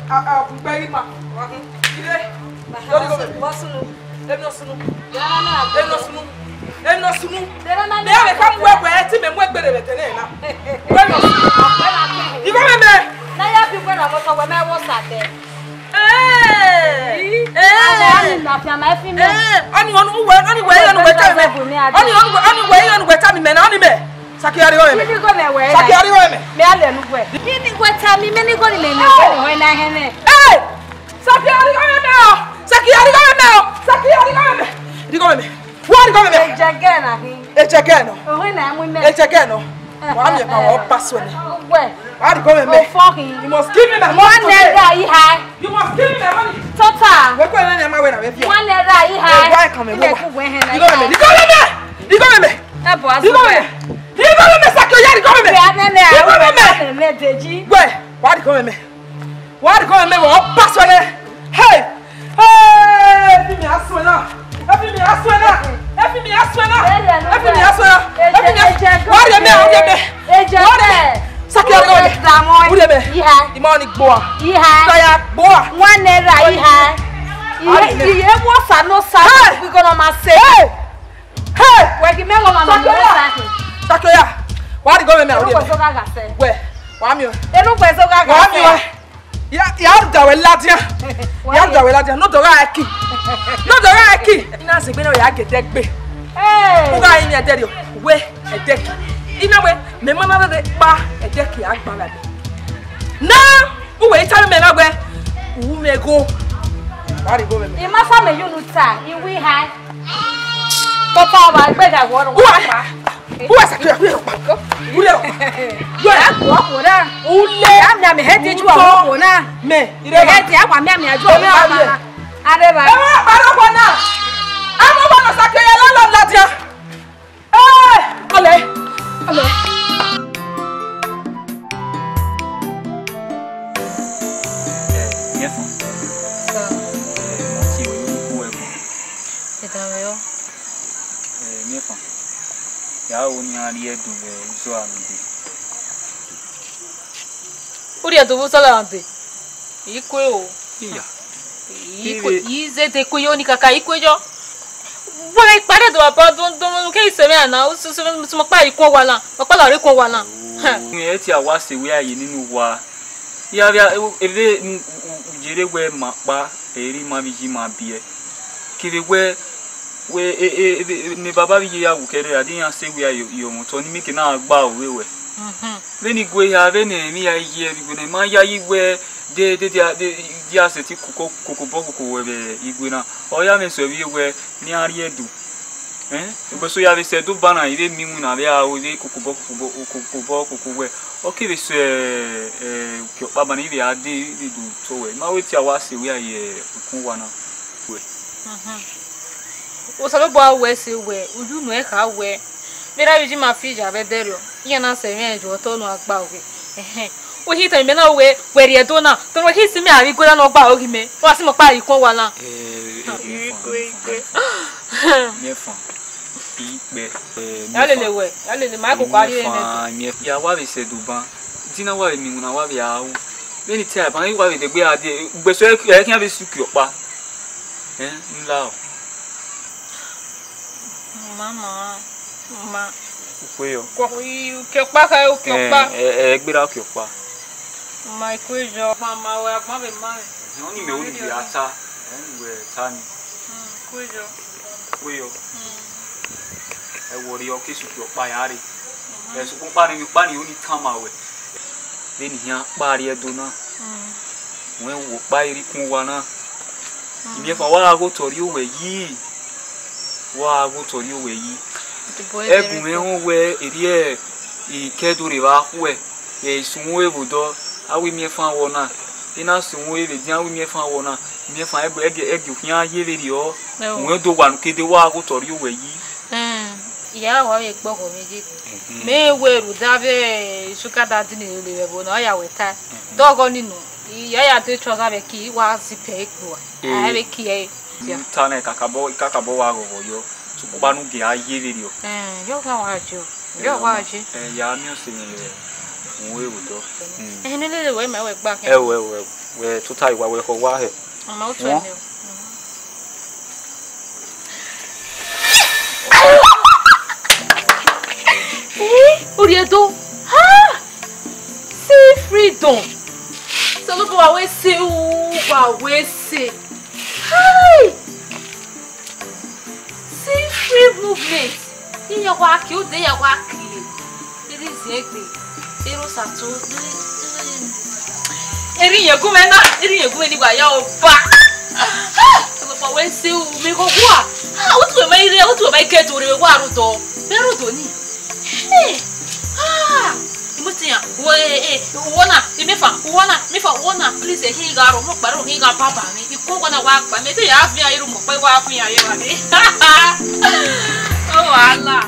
Very much. Sakiari go me. Sakiari go me. Me ale nu gwe. Kini gwe ta mi me ni go ni me we na hene. Eh! Sakiari go me. Sakiari go me. Sakiari go me. Di go me. What go me? Ejege na hi. Ejege no. O na mu me. Ejege no. Wa mi pa wo paso ni. Gwe. What go me? You must give me my money. One naira yi high. You must give me my money. Total. We ko na ma we na we fi. One naira yi high. Why come me? Di go me. Di go me. Di go me. E bo aso. Di go me. Di go me Sakiari di go me. Ya nene a we me deji. Gwe, what go me? What go me wo paso ni. Hey! Hey! Fi mi aso na. Fi mi aso na. Fi mi aso na. Fi mi aso na. Fi mi aso. What do me? Ejege. Sakiari go me. What do me? Iha. The money boa. Iha. Saya boa. One naira iha. Iye mo sa no sa. We gonna ma say. Hey! We gi me go ma no sa. Sakiari. What go me? Enu kwezo ga se. Where? Wa mi o. Enu kwezo ga se. Ya dawe ladia. Ya dawe ladia. No do ra eki. No do ra eki. Ina se gbe na ya gede gbe. Eh. Uga yin e deri o. We edeki. Ina we me mama de pa edeki agbara de. Na, uwe itari me na gbe. U me go. What go me? Ima fa me yunu ta. Iwi high. Papa wa gbe da wo pa. Uwa Sakiari pa. Ule. Ya ko da. Ule. Am me heti ju awo ko na. Me. Ire heti akwa me ajo me ama. Ade ba. Ewa paro ko na. Amo ba no Sakiari la ladia. Eh! Ale. Ale. Yes. Ya oni ari edu so amide. Uri edu so la ante. Ikwe o. Iya. Ikwe ize te ko yo ni kaka ikwe jo. Wa ipare do apa don ke ise me ana o so mo pa ikun wa la. Mo pa la re kun wa la. Ni e ti awa se we aye ninu wa. Ya bia ebe jere we ma pa eri ma bi ji ma bie. Kire we ni baba bi ya wukere adi yan se we yo mo to ni mi ke na gba owe we. Veni gwe ya veni mi ya ye bi gwe ma ya yi we de aseti kuko we be igwe na. O ya me so bi we ni ari edu. Ugbe so ya be se do bana ibe mi mu na be a o de kuko we. O ke be so ki o baba ni be ade du so we. Ma we ti awa se we aye kun wa na. We. O sabe boa we se we, uju no e ka we. Mira biji ma fi ja be derio. Iye na se me jo to no agba we. O hita me na we ri edo na. To no hisi me ari goda no gba ogi me. O asi mo pa ikon wa na. Ikwe. Me fa. Ikpe. Ya lele ma ko kwari ene. Me ya wa be se duban. Dina wa mi nguna wa be awu. Beni ti a ban wa be de gbe ade. Gbe so e kian be suki opa. Nla o. Mama. Ukwe yo. Ko ke pa ka o ke pa. Gbera ke pa. Ma ikwe jo mama wa pa be ma. Oni me oni bi ata. We tani. Ikwe jo. Ukwe yo. E wori o ke suki opa ya re. E su kun pa ni oni tama we. Beni yan pa ri edo na. Wen wo pa iri kun wa na. Ibi fa wa go tori owe yi. Wa go tori owe yi. Egun me won we eri e ikedure ba ku e sunwo ebudo awi mi fa wo na ina sunwo ebe di awi mi fa wo na mi fa ege kian ye leri o won do wa kede wa go tori owe yi. Ya wa ye gbo ko meji me weru dave suka dadi ni le bo na ya weta dogo ninu ya ya te choza be ki wa sipe egbo a be ki e tane kakabo wa go yo so ba nu ge aye leri o yo ka wa jo ya mi o se ni le won ebudo ni le we me we gba we we tutai wa we ko wa he Mama utwe. Oriedo. Ha! See freedom. So look what we say, what we say. Hi! See free movement. Iya waki, o de ya waki. Ele zegbe. Ero sato. Eri yegume ni gba ya oba. So look what we say, me go wa. Ah, o tu e mai ke to re wa rudo. Be rudo ni. Hey! Ah! Imutia, wona, imefa, wona, please he garo, mo paro he ga papa mi. Iko gona wa pa, me te ya fi ayiru mo pe wa fi ayiru ani. Oh Allah.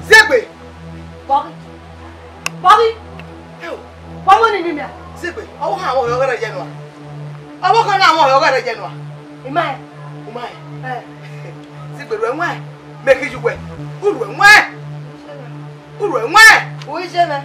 Zegbe. Bobby. What money in there? Zegbe. Owo ha wo yo gere je no. Owo kan na wo yo gere je no. Imai. Umai. Zegbe ru enwa. Make you we. Uru enwa. Uru enwa. Wo ise me.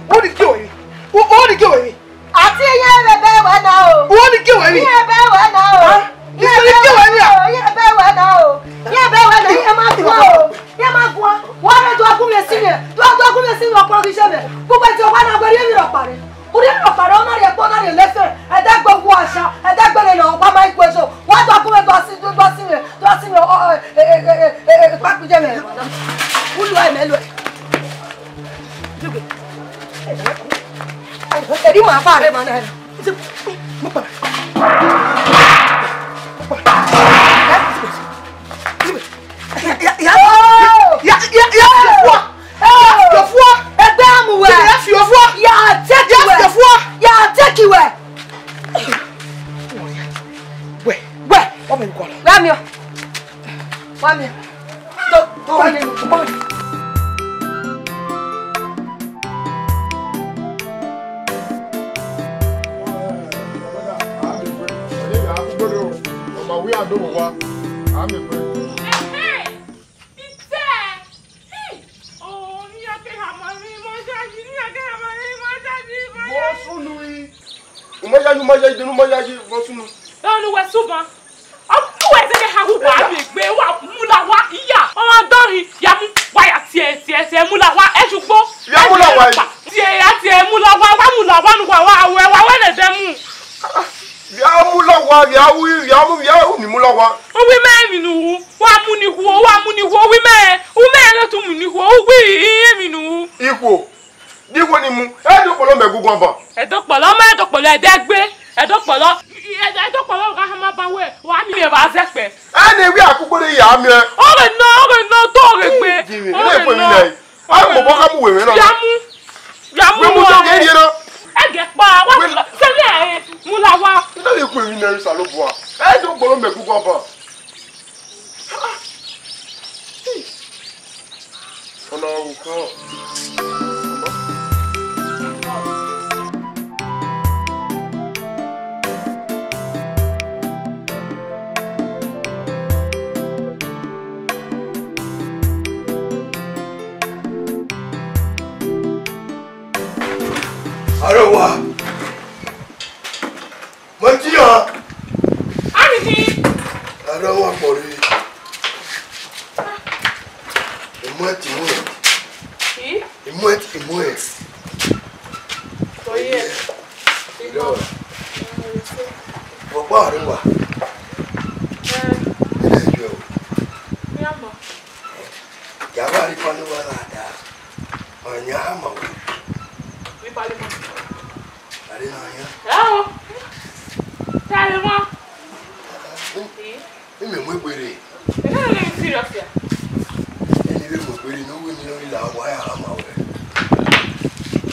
What is going? What is going? Ati ye bebe wa na o. What is going? Ye bebe wa na o. Ye bebe wa na o. Ye bebe wa na ye ma gwa o. Ye ma gwa. Wa na do agun me sine. Do agun me sine oporo ki se me. Gbogbo ti o wa na gbe ri ro pare. Uri ro pare o na re po na re lefe. E da gbogbo asa. E da gbere na o pa ma ipo so. Wa do agun me do si me o pa ku je me. Ulu ai me lo. Jadi apa ada mana? Imwet. Oh yeah. Bọ̀bọ̀ àríwá. Ilé ìjọ. Ìjàmbá rí kan ní wọ́n dáadáa. Ọ̀yàn á mọ̀ wí. Àrí náà yẹn. Tell me. Mímì mú ìpèrè. Serious here. Ẹni bí mo pèrè ní owó ní orí làwọn wáyà àmà wẹ̀.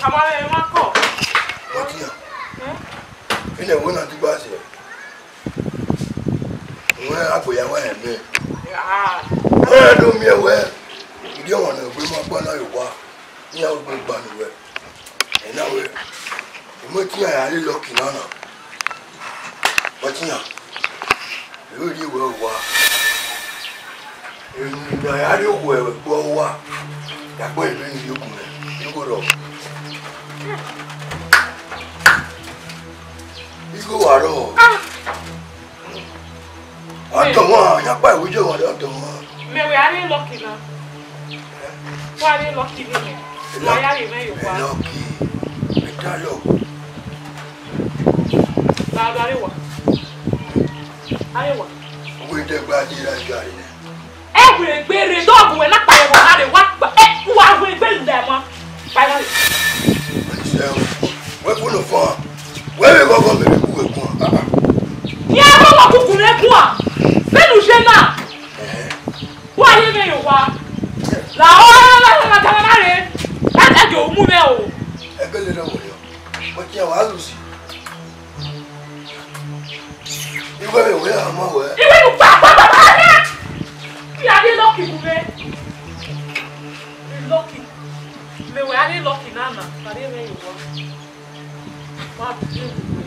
Àmọ́ ẹ máa kọ̀. Wọ́n ti yàn. Ilé ìwé náà ti gbà sí ẹ̀. Wọ́n àgbòyàwó ẹ̀ mí. Wọ́n ẹ̀ ló mi ẹ̀wẹ́. Ìdí ọ̀wọ̀n náà gbé máa gbọ́ náà ìwà. Ní àwọn gbé gbanu wẹ̀. Ẹ̀ náà wẹ̀. Ìmọ̀ tí yàn yà lé lọ́kì náà nà. Wọ́n ti yàn. Ìlú ìdí ìwé wà. Ìgbà yà lé òwò ẹ̀wẹ̀ gbọ́ wà. Yàgbọ́ ìlú ní yókù rẹ̀. Yókù rọ̀. Igo wà rọ̀. Ọ̀tọ̀ wọn, yàgbá ìwújọ́ wọn lọ́tọ̀ wọn. Mẹ̀wẹ̀ á ní lọ́kì náà. Wọ́n á ní lọ́kì nínú. Wọ́n á yá lè mẹ́yìn wá. Lọ́kì. Ìdá lọ́kù. Láàdọ̀ àríwá. Àríwá. Owó ìdẹ́gbà dé ìrájọ́ àríyá. Ẹ wèrè gbére dọ́ọ̀bù wẹ̀ lápá ẹ̀wọ̀n láre wá gbà. Ẹ wà wẹ̀ gbé ìlẹ̀ mọ́. Báyọ̀ rẹ̀. Wọ́n fún un fún ọ. Wọ́n lè kọ́kọ́ mẹ́rin kú ẹ̀kún ọ. Ní ẹgbẹ́ wọn kúkú rẹ̀ kún à. Bẹ́ẹ̀ni ṣe náà. Wọ́n ayé mẹ́yìn wá. Làwọn ọlọ́lọ́lọ́lọ́lọ́ láre. Látàjọ òmú mẹ́ o. Ẹgbẹ́ lè lọ́wọ́ yọ. Wọ́n ti àwọn àlùsí. Ìwé ìwé àmọ́ wẹ̀. Ìwé ìlú pàápàá rẹ̀. Kí adé lọ́kì kú mẹ́. Lọ́kì. Mẹ̀wẹ̀ adé lọ́kì náà nà. Adé mẹ́yìn wá. Má bí ìwé.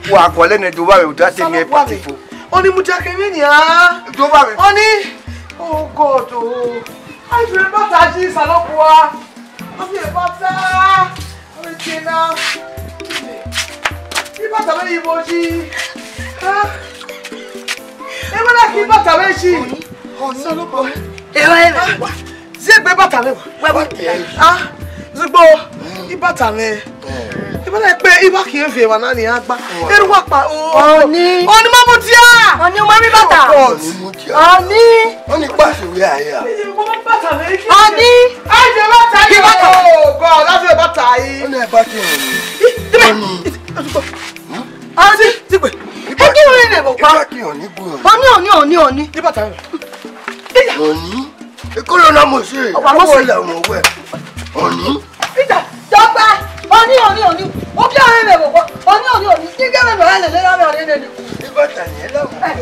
Wa kole ne duba we da se mi patifo. Oni mutake mi ni a. Duba we. Oni. Oh God oh. I feel better ji salopwa. I feel better. Original. Iba ta me iboji. Ah. E ma ki bata me ji. Oni salopwa. E wa. Ze gbe bata me wa. Ah. Zugbo. Ibata me. Ibana pe iba ki en fe wa na ni agba. Eru wa pa o. Oni mamutia. Oni o ma mi bata. Oni. Oni pa se we aya. Oni. Ai je bata yi. Oh God, that's your bata yi. Oni e bata yi. Oni. Oni. Tigbe. E ki wo ni bo pa. Oni. Ni bata yi. Oni. E ko lo na mo se. Wa mo se la mo we. Oni. Peter, Dogba. Oni.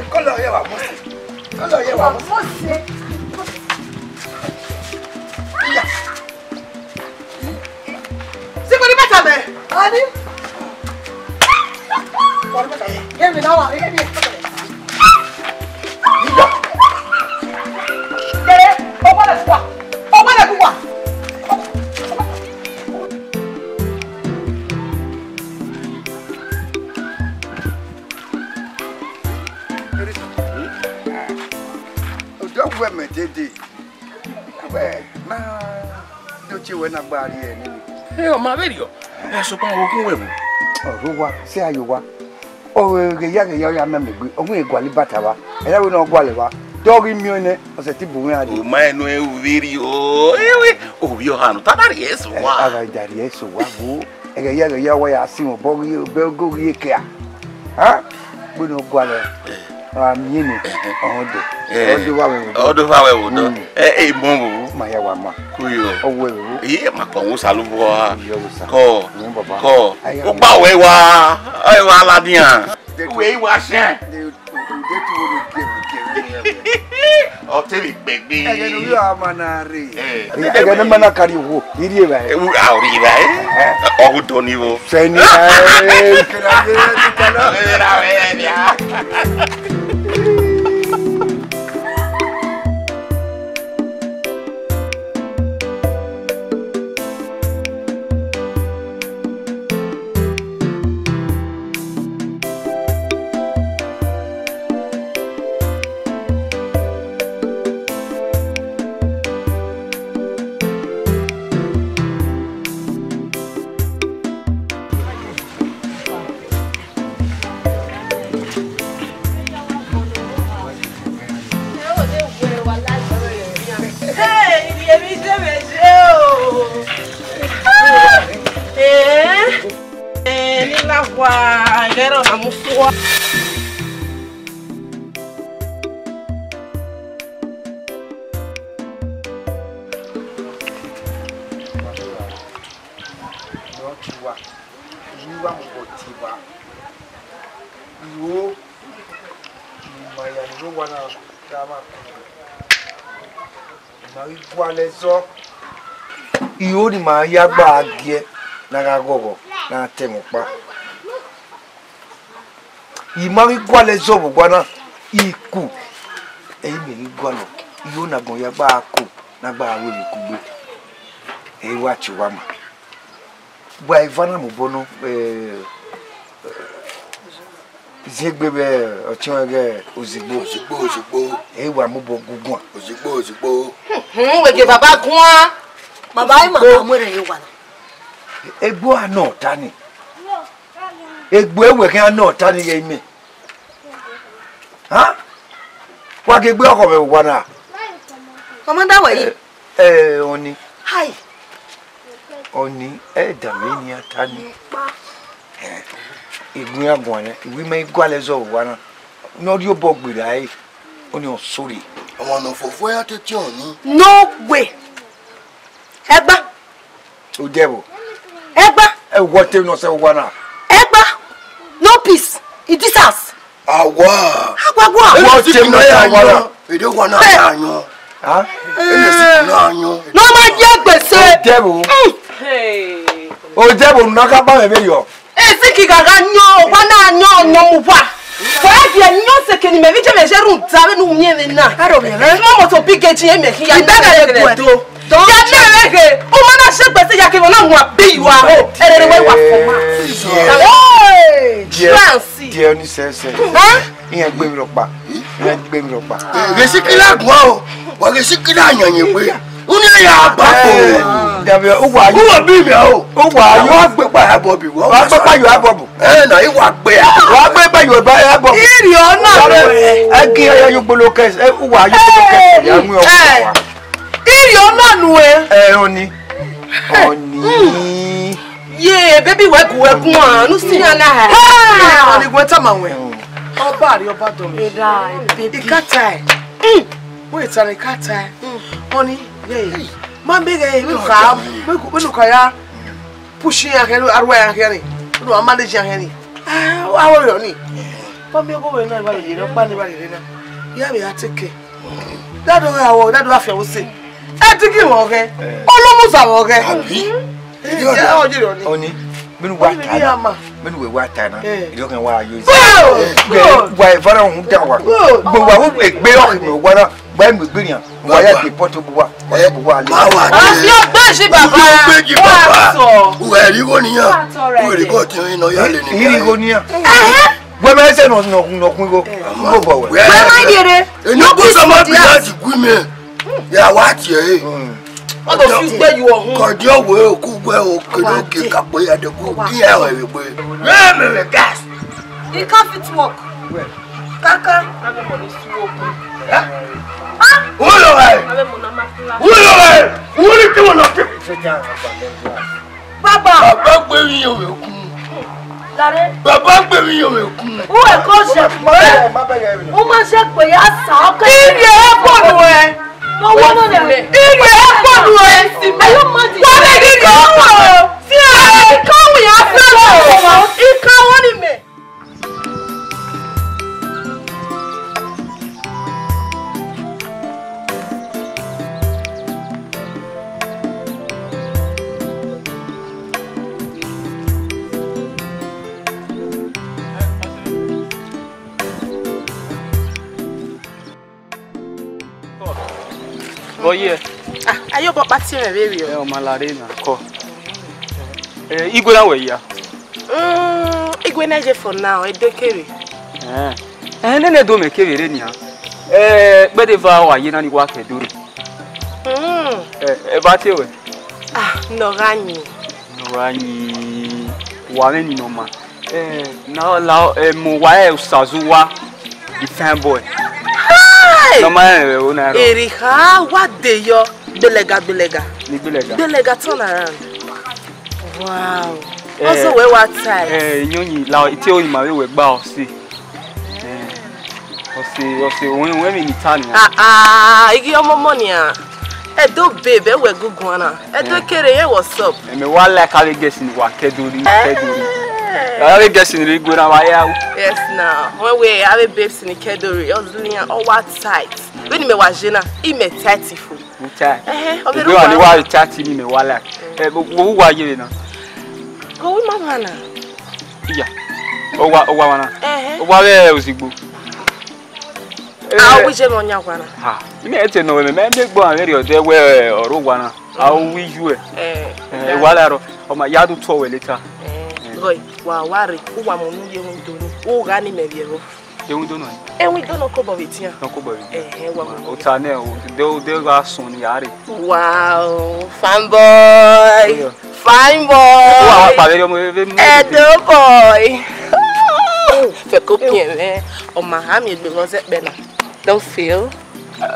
Color ya vamos. Color ya vamos. Si kò ní bàtà bẹ̀. Ani. Yẹ́mi náà wà, yẹ́mi. Jẹ́rẹ́, ọgbọ́n lẹ̀ wà. Ọgbọ́n lẹ̀ wà. Ojo me dede. Na do chi we na gba ri e ni. O ma verio. E so pa ogun we mu. Oro wa, se ayo wa. O ge ya me megbe. Ogun egwale bata wa. E ya we na ogwale wa. Dori mi one, o se ti bu ade. O ma enu e verio. Ewe, o bi o hanu ta dari eso wa. Aga dari eso wa wo. E ge ya wa ya si mo bo go ri ke a. Ha? Bu no ogwale. Mieni odo. Odo fa we wo do. Mo wo. Ma ya wa ma. Kuyo. Owo wo. Ma ko wo salu bo wa. Ko. Ko. O pa we wa. Ai wa la dian. We wa shen. O te bi gbegbe. Ege no yo amanare. Ege no mana kari wo. Iri e ba. A ori ba. O do ni wo. Seni. Iyo ni ma ya gba agie na ga gogo na temo pa. I ma ri gwa le zo gwa na iku. E mi ri gwa lo. Iyo na gon ya gba ko na gba awe mi ku gbe. E wa chi wa ma. Gba ivana mo bono Zegbebe ochonge ozigbo. E wa mo bo gugun. Ozigbo. We ge baba gun. Baba ai ma amore ye wa. Egbo ana tani. Egbo ewe kan ana tani ye mi. Ha? Wa ge gbe oko me wa na. Commander wa yi. Oni. Hi. Oni da me ni atani. Egun agun ane, iwi me igwale zo wa na. No ri obo gbere ai. Oni o sori. Àwọn no fofo ya te ti oni. No way. Egba. O debo. Egba. E what no se wa na. Egba. No peace. It is us. Awa. Agwagwa. What te no se wa na. Ede wa na anyo. Ha? Ele si na anyo. No ma je gbese. Debo. Hey. O debo na ka ba me yo. Esi ki gaga nyo, wa na nyo mu wa. Kwa dia nyo se ke ni me vije me jeru tabe nu mie me na. Aro me na. Mo mo to pikechi e me ki ya. Ibega ye gwedo. Ya na rege. O ma na se gbese ya ke mo na mu abi wa ho. Erere we wa fo ma. Hey! Fancy. Die oni se. Ha? Iyan gbe mi ro pa. Iyan gbe mi ro pa. Resikila gwa o. Wa resikila yanyin pe. Uni ya ba ko. Dabe o wa Ku wa bi mi o. o wa yo Wa gbe pa ya bobi. wa gbe pa yo abobu. Na i wa gbe ya. Wa gbe pa yo ba abobu. Iri ona we. Agi ya yo gbolo kes o wa yo gbolo kes ya mu o wa. Iri ona nu we. Oni. Ye baby we ku ekun anu si na ha. Ha! Oni gwe ta ma we. Oba ri oba do mi. Ira baby. Ikata. Wait, an ikata. Oni, ye. Man be ge mi ka, me ko ya pushing ya ke arwa ya ke ni. No manage ya ke ni. Ah, wa wo yo ni. Fami go we na ba le no pa ni ba le na. Ya be atike. Dado awo, dado afia wo se. Atike wo ge. Olomusa wo ge. Abi. Ya o jire oni. Oni. Menu wa ta. Menu we wa ta na. Ido kan wa yo. Wa fara hu ta wa. Gbo wa wo gbe o mi wa na. Gba mi gbe yan. Wa ya ti poto bu wa. Wa le. Ma wa. Asi o gbe si baba. Gbe ji baba. Uwe ri go niyan. Uwe ri go ti ino ya le ni. Iri go niyan. Gbe me se no kun go. Go bo we. Mama dire. Eno go so ma bi lati gwi me. Ya wa ti e. What do you say you are? Ko di owe o ku gbe o kede ke ka pe ade ko ki e o we pe. Me gas. You can't fit work. Kaka. Ulo we. Uri ti wona pe. Baba. Baba gbe mi yo we ku. Lare. Baba gbe mi yo we ku. Who e ko se pe? O ma se pe ya sa o ke. Iye e ponu e. No one of them. Iye e ponu e si me. Ayo ma di. Wa le di ko wo. Si a ko wi ya fe lo. Ika woni me. Oye. Ayo bo pati me baby o. O malare na ko. Igwe na we ya. Igwe na je for now, edekere. Nene do me kevere ni ha. Gbede va wa yi na ni wa keduru. Ba te we. No ranyi. No ranyi. Wa me ni no ma. Na la mo wa e usazuwa. The fanboy. No man we na ro. Erika, what dey yo? Belega. Ni belega. Belega turn around. Wow. Also we what time? Nyonyi la iti o ma we gba o si. O si we mi ni tani. Igi omo money ah. Edo babe, we gugu na. Edo kere ye what's up? Me wa like how guess ni wa keduri. I guess in the good wa ya. Yes now. When we have a babes in Kedori, all what tight. When me wa jena, I me 30 fu. Okay. We want wa 30 ni me wa like. Wo wa ye na. Go with mama na. Iya. O wa na. O wa we ozigbo. Ah, we je no nya kwa na. Ha. Me ete no me gbo an ere ode we oru wa na. Ah we you e. Wa la ro. O ma ya do to we later. Boy, wa wari, uwa mo nu ye ndonu. O ga ni me biero. Ye ndonu. We don't ko bo bitia. No ko bo. Wa. O ta ne o de ga sun ni are. Wow, fine boy. Fine boy. Wa pa le mo Edo boy. Fe ko pien me. O ma ha mi gbe lo se pe na. Don't feel.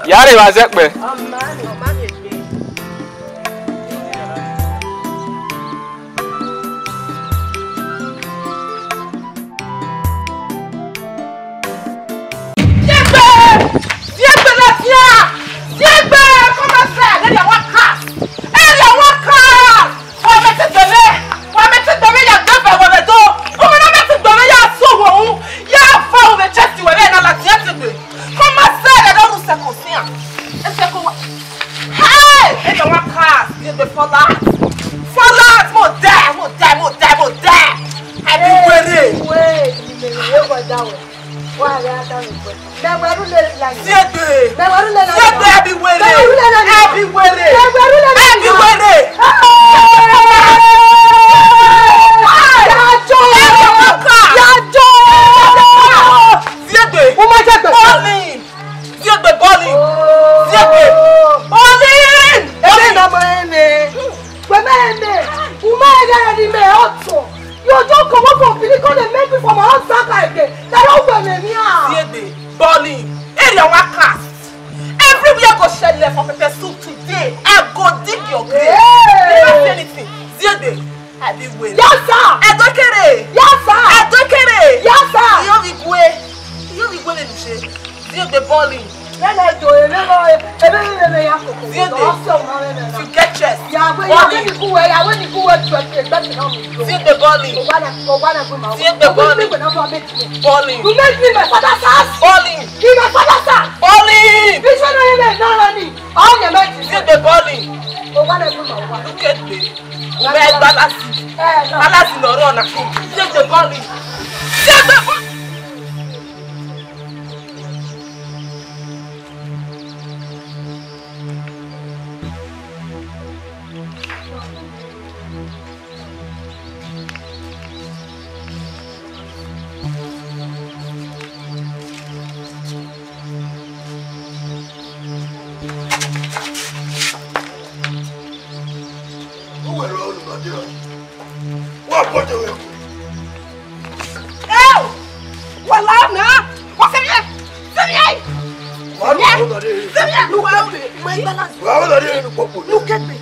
Yare wa se pe. O ma mi gbe. You get chest. Bowling. See the bowling. See the bowling. Bowling. You make me my father's house. Bowling. You my father's house. Bowling. This one all your mates. See the bowling. Look at me. Where balance? Balance in the run. See the bowling. See the bowling. Look at me.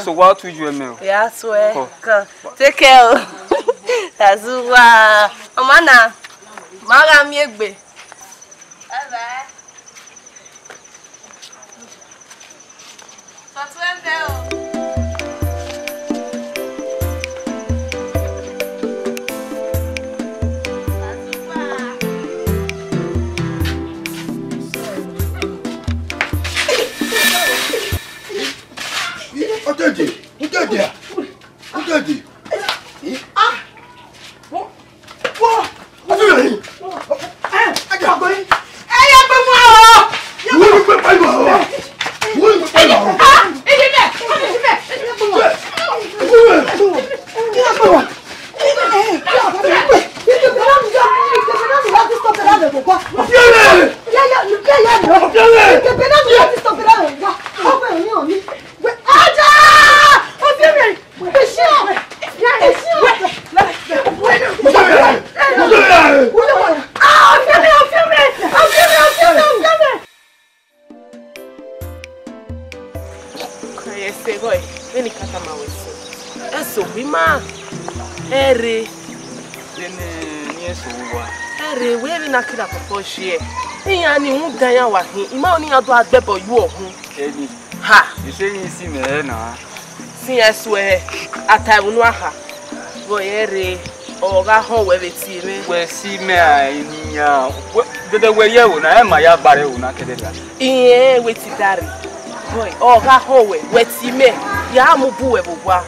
So what to you, Emil? Yeah, swear. Take care. Tazua. Amana. Maga miegbe. Bye-bye. Ganya wa hin ima oni ado agbebo yu ohun eni ha you say you see me na see eswe ataimu aha boyere oga ho we beti me we see me eniya dede we ye wo na e ma ya bare wo na kededa iye we ti dari boy oga ho we ti me ya mu bu we bogwa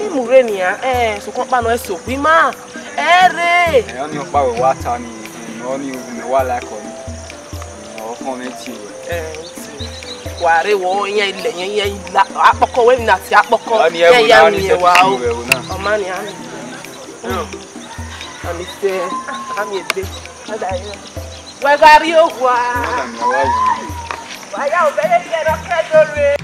imure ni ya so kon pa no eso bi ma ere oni opa we wa ta ni oni me wa la ko ware wo yen ile yen la apoko we na ti apoko yen ya mi wa o ma ni ani ami se ami ebe ada yen we gari o wa ya o be ye ro ke do re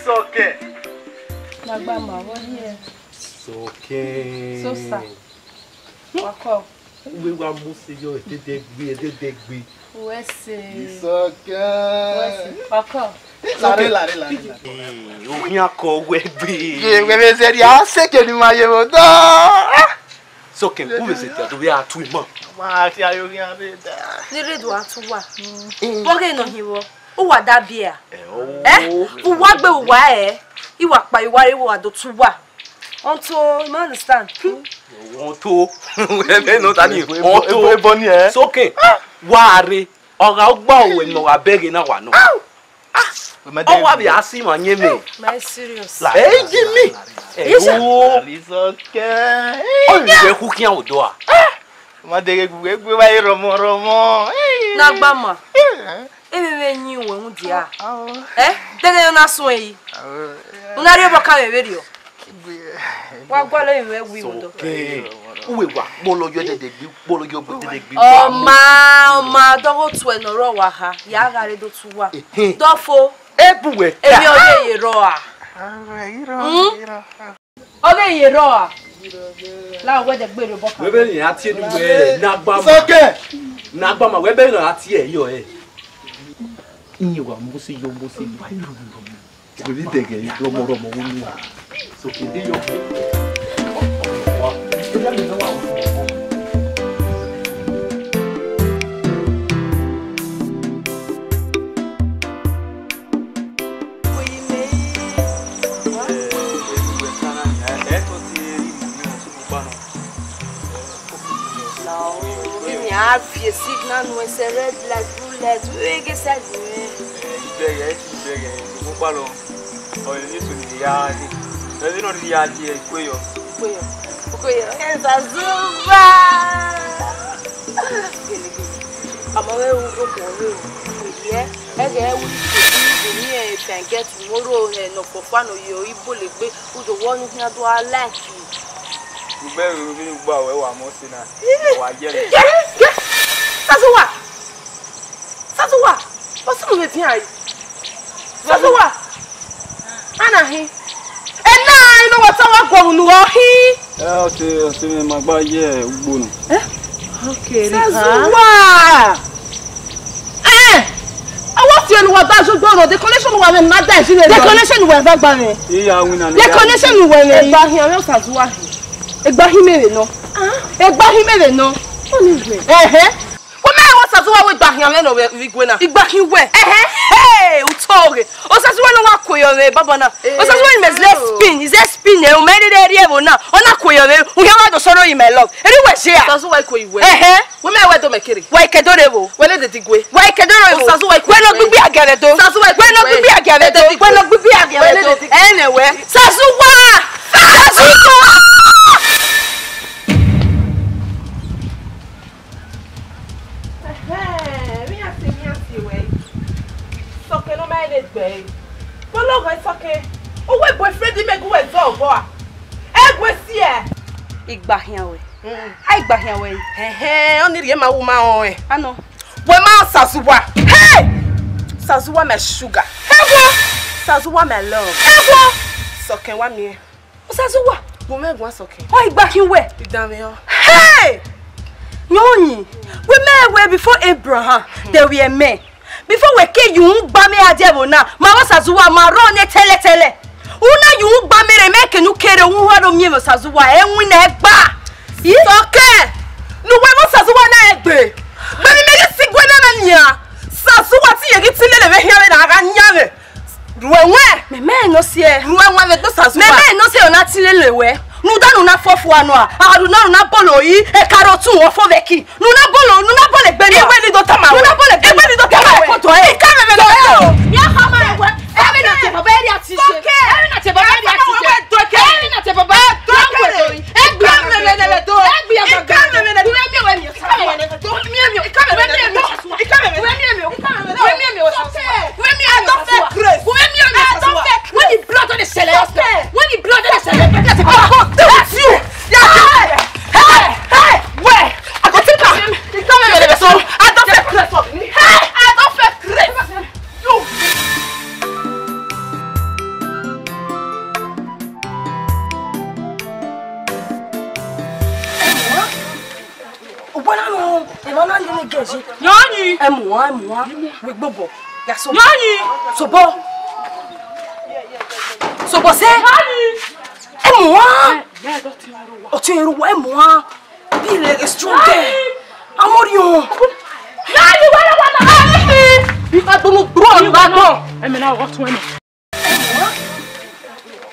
Soke. Nagbama, what here? Soke. So sad. Wako. We were mostly your dead. Wese. Soke. Wese. Wako. Lare. Oya ko wegbe. We say ya seke ni maye mo do. Soke, who is it? Do we are two man? Ma ti ayo ri ade da. Nire do atuwa. Boge no hiwo. O wa da bia. Uwa gbe uwa Iwa pa iwa rewo adotuwa. Onto, you understand? Onto. We no tani. Onto ebo ni Soke. Ware. Ora ogba owe no abege na wa no. Oh, what be asking my name? My serious. Hey, give me. Oh, It's okay. oh, you cooking out door. Ma de gbe wa romo. Nagbama. Ewe nyi we hu dia. Dege na so yi. Una re boka we radio. Wa gwalo ewe wi wodo. Uwe wa bolo yo de gbi, bolo yo de gbi. O ma do tu e no ro wa ha. Ya gare do tu wa. Dofo Ebuwe. ebi ode ye ro a. Ode ye ro a. La we de gbe ro boka. We be ni ati enu we Nagbama. Soke. Nagbama we be na ati e yo e. Inyi wa mbusi yo ba yo. We be dege romo wonu. Soke de yo. A vie signal no ese red light blue light we get said Mo pa lo. O ni so ni ya ni. E no ni ya ti e kweyo. Okoyo esa zuba amawe u ko we ye ege wu ni e can get tomorrow no fofa no yo ibo le gbe u do wonu ni ado alaki Gbe ru bi gba we wa mo si na. Wa je le. Sazuwa. What's the matter here? Sazuwa. Anahi. And now I know what's our going on. O se me ma gba ye ugbo nu. Okay. Sazuwa. I want you to know what that's going on. The connection was not there. The connection was not there. Iya wina ni. The connection was not here. Egba here Sazuwa. Egba himere no. Egba himere no. Sazuwa we gba hian no we gwena igba hin we utoge o Sazuwa no wa koyo we baba na o Sazuwa ni mezle spin is a spin e o meri de rie bo na ona koyo we u hian wa do soro yi my love eri we se a Sazuwa koyo we we me we do mekere we kedore bo we le de digwe we kedore bo Sazuwa we no gbigbi agere do Sazuwa we no gbigbi agere do we no gbigbi agere do anyway Sazuwa Soke no my let be. Follow go soke. O we boyfriend me go we do bo a. Egwe si e. Igba hian we. Ai gba hian we. Oni rie ma wo ma on e. Ano. We ma Sazuwa. Hey! Sazuwa my sugar. Egwo. Sazuwa my love. Egwo. Soke wa mi. O Sazuwa. Wo me gwa soke. O igba hian we. Idame yo. Hey! Nyoni. We me before Abraham. There were men. Before we came, you gba me adebo na. Ma wa Sazuwa ma ro ne tele. Una you gba me re make nu kere wu ha do mi mo Sazuwa enwi na egba. Soke. Nu we mo Sazuwa na egbe. Be mi me sigwe na nia. Sazuwa ti yegi ti lele be hiare na ga nyare. Ruwenwe. Me no sie. Ruwenwe me do Sazuwa. Me no sie ona ti lele we. Nu danu na fofu anu a. Adu na bolo yi e karotu wo fo veki. Nu na bolo gberi egbe ni do tama. Nu na bolo egbe ni do tama. Foto e. Ika me do. Ya hama egbe. Emi na te baba eri ati se. Emi na te baba eri ati se. Emi na te baba do. Egbe me do. Egbe ya baba. Ika me do. We mi. Ika me do. Ika me do. Ika me do. We mi. I don't fake grace. We mi. I don't fake. When the blood on the celeste. When the blood on the celeste. That's you! Hey! Where? I got to come! I don't fake grace of me! Hey! I don't fake grace! geji. Nyani. Emwa. We gbobo. Ya so. Nyani. Sobo. Sobo se. Nyani. Emwa. Yeah, don't you know. Otiru emwa. Bile is strong there. Amorio. Nyani, wala. Bifa bomo bro ba. Emi na what when.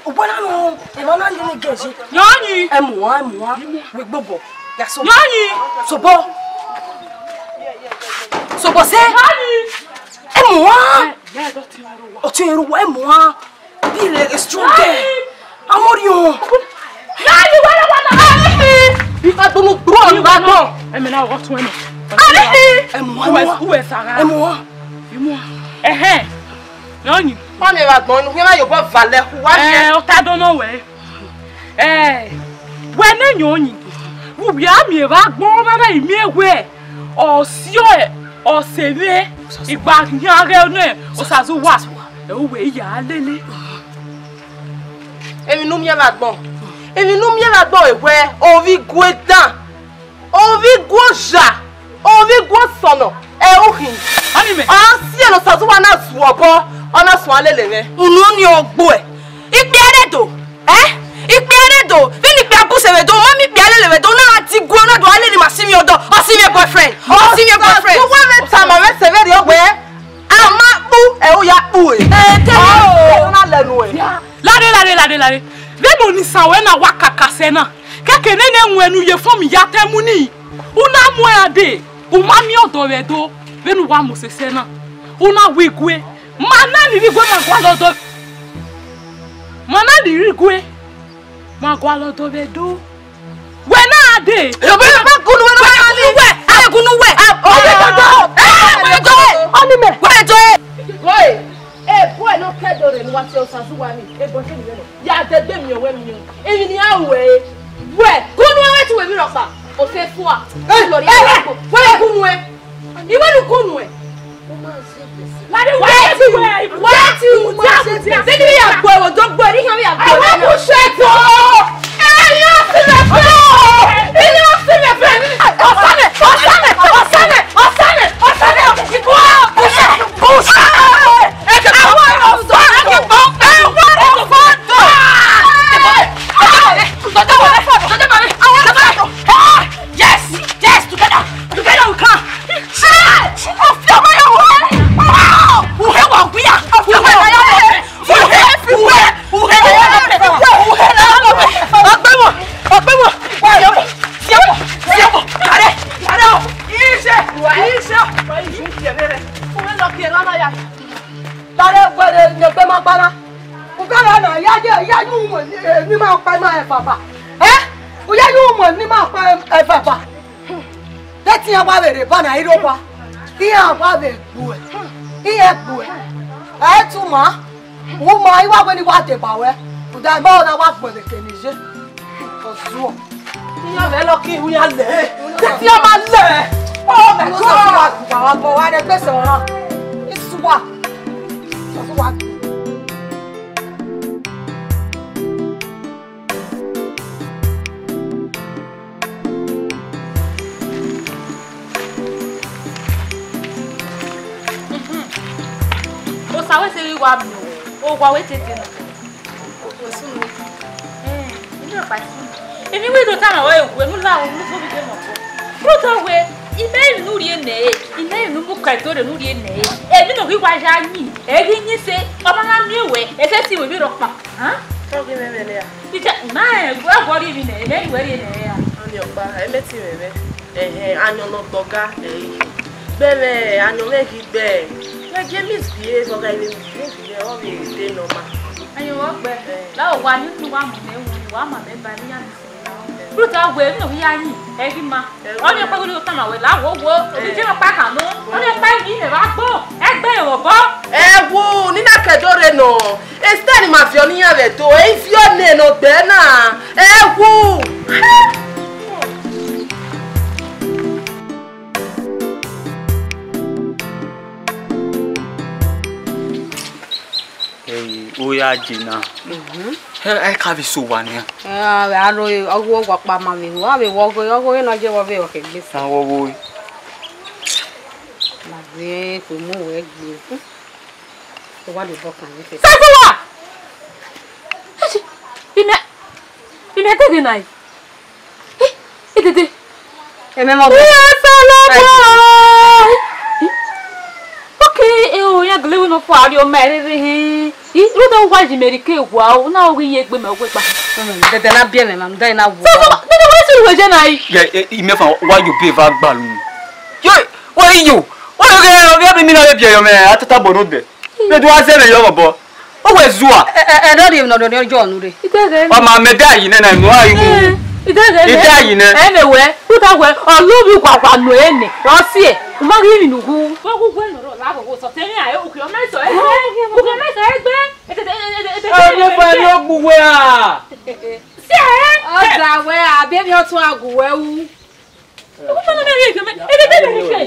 Ubona no. Emana ndini geji. Nyani. Emwa. We gbobo. Ya so. Nyani. Sobo. Sobo se. Nyani. Emwa. Yeah, don't you know. Otiru emwa. Bile is strong there. Amorio. Nyani, wala. Bifa bomo bro ba. Emi na what when. Emwa. Nyani. Wọ́n ní ìràgbọ́n inú wíwá yóò bọ́ valẹ̀ wá ní O ta dono we. We na nyoni. Wo bia mi ìràgbọ́n baba imi ewe. O si o seve igba nyare no o sazu wa. E wo we ya lele. èmi nú mi ìràgbọ́n. Èmi nú mi ìràgbọ́n ewe orí gwedan. Orí gwoja. Orí gwosona. Ohin. Ani me. Si eno sazu wa na su obo. Ona sun alele re. Unu ni ogbo e. Ipe eredo. Ipe eredo. Vini pe abuse we do, mami pe alele we do na ti gu ona do alele ma si mi odo. O si mi boyfriend. O si mi boyfriend. So wa me ta ma me se ve ri ogbe. Ama pu e o ya pu e. Na lenu e. Lade. Vemo ni sawe na wakaka se na. Keke nene nwenu ye fo mi ya temu ni. Una mo ade. O mami odo we do. Venu wa mo se se na. Una wigwe. Mana ni rigwe magwalodo. Mana ni rigwe magwalodo bedo. We na ade. Yo be ba kunu we na ali. Aye kunu we. We do. Oni me. We do. Oi. Boy no kedore ni wa ti o sasu wa ni. Bo se ni le. Ya de gbe mi owe mi. Eyin ni awe. We kunu we ti we mi ropa. O se fu a. Lori e ko. We kunu we. Iwe lu kunu we. Lade we. Seni mi ya gbo do gbo ri kan mi ya gbo. Àwọn mu sheto. Eyin o si me fe. Eyin o si me fe. Osane. Ibo. Push. Yes, together we can. Let's hear about it, but I don't want. Here about it, boy. Here, boy. I too much. Woman, you are going to watch the power. But I know that what for the Kenisian. For sure. You are lucky, we are there. Let's hear my leg. Oh, my God. Why the best of it's what? It's what? Sawe se wi wa mi o wa we tete na o sun mi ni o pa si emi we do ta ma we mu la o mu so bi de mo ko to we ime nu ri ime nu bu ka to re nu ri ene emi no wi wa ja yin e ri yin se o ma na mi we e se ti we bi ro pa To ge me le ya. Ija na e gwa ri mi ne e we ri ne ya Oni opa e meti we anyo no gboga bere anyo me ki gbe. Na je misbehave o ga ile misbehave o bi de normal. ayo wo gbe la o wa ni tu wa mo ne wa ma me ba ni ya mi Ruta we no ya yin e bi ma o ni pa go ta ma we la wo obi je ma pa kan no o ni pa mi e ba gbo e gbe e wo bo Wo ni na kedore no e stand ma fi oni yan re to e fi o ne no gbe na wo Oya jina. I can't be so one here. I know you. I'll walk up my mammy. I'll be walking. I'll go in. I'll give away. Okay, this. Now, we ko mo we gbe. To wa le bokan ni fe. Safuwa. Ime tede nai. Tede. Eme mo. Okay, o ya glewu no fo ari o mere he. Ru do wa ji merike gwa o na o ye gbe me o gbe pa. Tede na bia me mam dai na wo. Tede wa si we je nai. Yeah, ime fa wa you be va gba lu. Yo, wa you. Wa ge bi mi na be yo me atata bono de. Me do ase me yo bo. O we zua. No dey no dey jo nu re. O ma me da yi na na mu ayi. Ida yi na. Emewe, puta we, olubi kwakwa no ene. O si e, o ma ri nugu. Wo ku gwe no ro la bo so teni aye o kiro meso e. O kiro meso e gbe. E fa ni ogbuwe a. Si e. O da we abi bi o tun aguwe wu. O ko no me ri e me. E de me ke.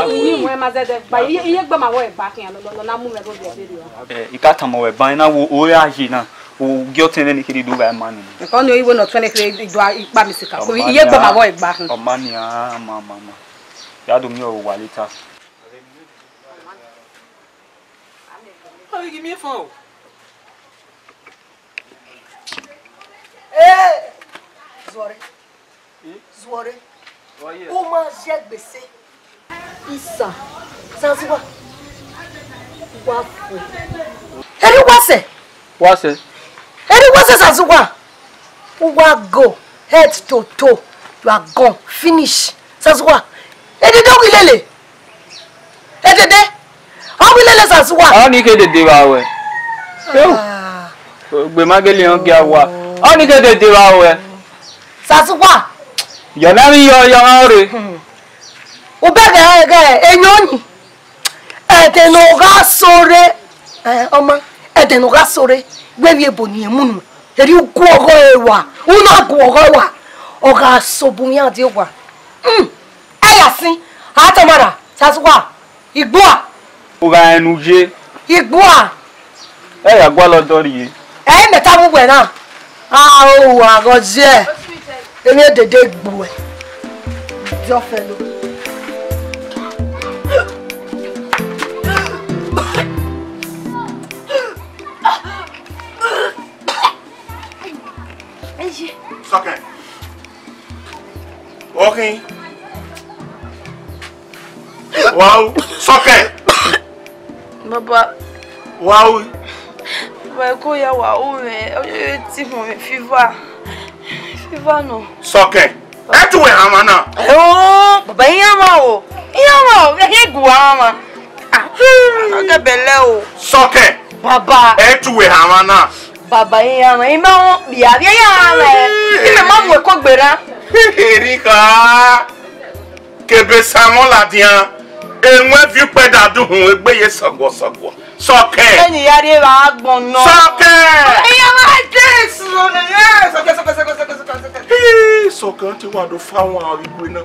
Ni mo e ma ze de ba iye gba ma wo e ba kin lo na mu me go de ri o. Ikata mo we ban na wo o ya yi na. O gyoten ni kiri do ba man ni. Ko no iwo no 23 do ipa mi sika. Ko iye gba ma wo e gba kin. O man ya mama. Ya do mi o wa later. How you give me a phone? Zore. Zore. O ma je gbese. Isa. Sansiwa. Wa fu. Eri wase. What's it? Eri wase sansiwa. Wa go head to toe. You are gone. Finish. Sansiwa. Edi do wilele. Edede. O wilele sansiwa. How ni ke de wa we? Gbe magele on gya wa. How ni ke de wa we? Sansiwa. Yo na mi yo ore. O bege ge enyoni. Edenoga sore. Oma. Edenoga sore. Wewe boni emunu. Eri ugu ogo ewa. Una gu ogo ewa. Oga sobunya di wa. Ayasin. Atamara. Sansiwa. Igboa. O ga enuje. Igboa. E ya gwa lodo ri. Meta mu we na. O wa go je. Emi dede gbo e. Jo felo. Socket. Walking. Wow, socket. Baba, Wow. vai ko ya wa o me, o ti mo me fever. Fever no. Socket. Etu we amana. Baba yama o. Yama o, e gu ama. Aga bele o. Socket. Baba. Etu we amana. Baba yama, ima o bia yama. Ime ma mo ko gbera. Erika. Kebe samo la dia. Enwe fi peda duhun egbeye sogwo. Socket. Eni ya re wa agbon no. Socket. Yama this. Socket ti wa do fa won arigbe na.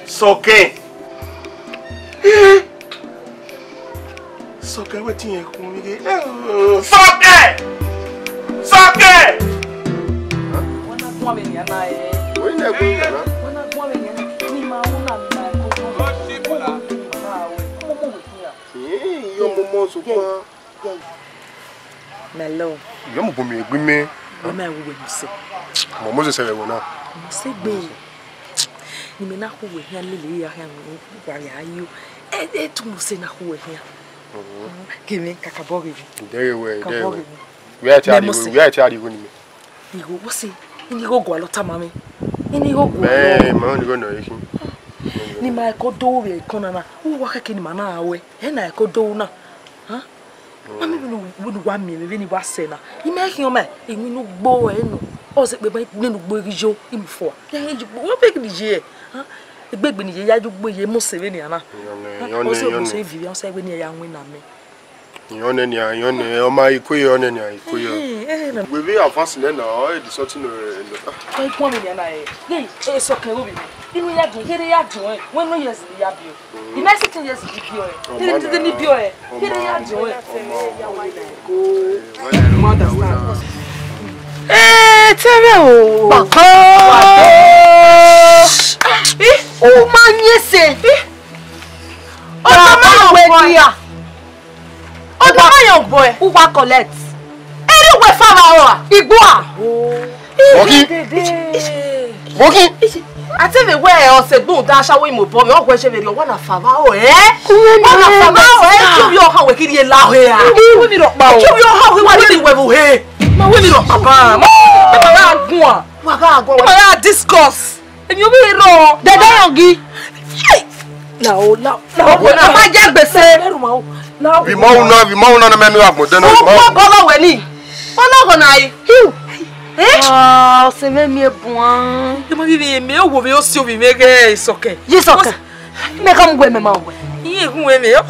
Socket. Socket wetin yen kun mi ge. Socket. Socket. Wana kwa me ni ana e. We na go na. Wana kwa me ni ana. Ni ma una mi na ko to. Yo momo so kwa. Melo. Yo mo bomi egbe mi. O ma wo we se. Momo se wo na. Mo se gbe. Ni me na ko we hia lele ya hia no wa ya ayu. Tu mo se na ko we hia. Kimi kakabogi. There we. We are tired go ni me. Igo wo se. Ni go gwa lota mami. Ni go gwa. Ma ni go no yi. Ni ma ko do we kona na. Wo wa ka kini ma na awe. He na ko do na. Ha? Mami we wa mi me ni wa se na. I me ki o me. Emi nu gbo e nu. O se pe ba ni nu gbo rijo imi fo. Ya ji gbo. Wo pe ki je. Ha? Egbegbe ni je ya ju gbo ye mo se we ni ana. O se mo se vi o se we ni ya nwe na me. Yone o ma ikoye one ni ikoye. We be advance na o e di sorting no. Ai kwa me na e. Hey, e so kan obi. Inu ya dun, here ya dun. When no yes ya bio. The next thing yes di bio e. Here di ni bio e. Here ya dun. Tebe o. Baba. O ma nyese. Odomayon boy. Who wa collect? Anyway, Pharaoh. Igboa. Moki. I tell you where else a boom dash away mo bomb. You go shave your one of Pharaoh, eh? One of Pharaoh, eh? Keep your hand we kiri la here. We need up bow. Keep your hand we want to wewe he. Ma we need up papa. Ma agua. Waga agwa. Ma discuss. And you be wrong. Dede yangi. No. Ma je gbese. Vi mo una na menu agbo den o. Mo bolo we ni. Ologo na yi. Ah, c'est même mieux bon. You ma vive me o wo me o si o vi me ke isoke. Yisoke. Me kam gwe me ma we. Iye gun we me o.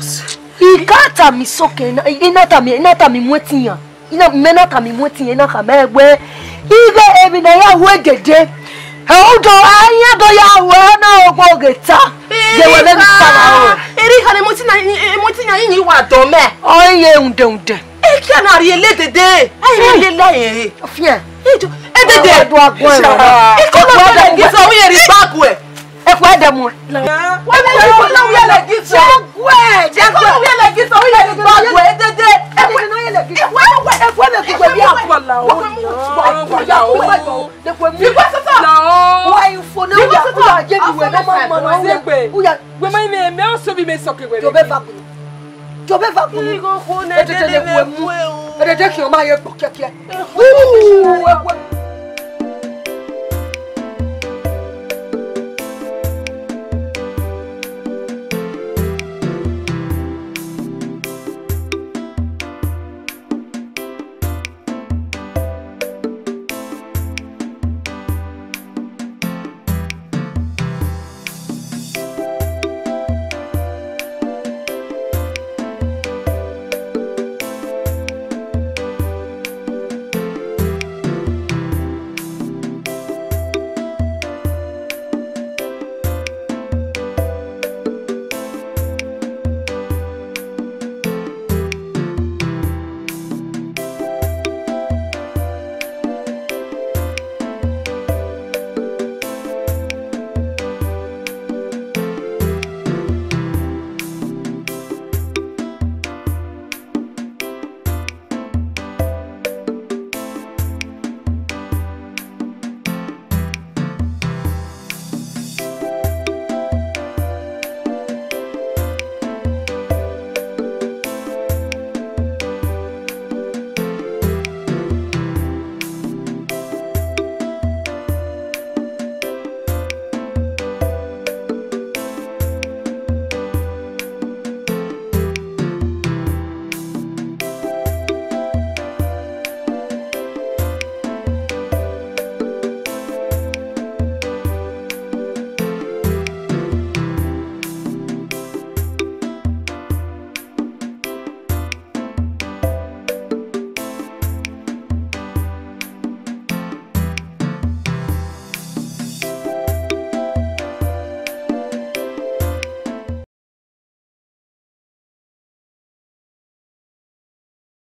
Ikata mi soke na inata mi mwetinya. Ina menata mi mwetinya na kamegwe. Ibe ebi na ya we dede. Odo anya do ya we na ogbo geta. Je we le Pharaoh. Eri kan emotinya yin wa do me. Oye unde. E ki na ri ele dede. Ai le la yin. Ofia. Dede do agwa. Iko na le gizo we eri back we. E kwa de mu. Wa me ko na we le gizo. Jagwe we le gizo we eri back we dede. E no ye le gizo. E kwa me ku gbe bi akwala o. De kwa mi. No. Why you for no ya je bi we no ma no we. Ya we ma me o so vi me soke we. Jobe va ku. E tete le ku mu. E de ki o ma ye pokeke.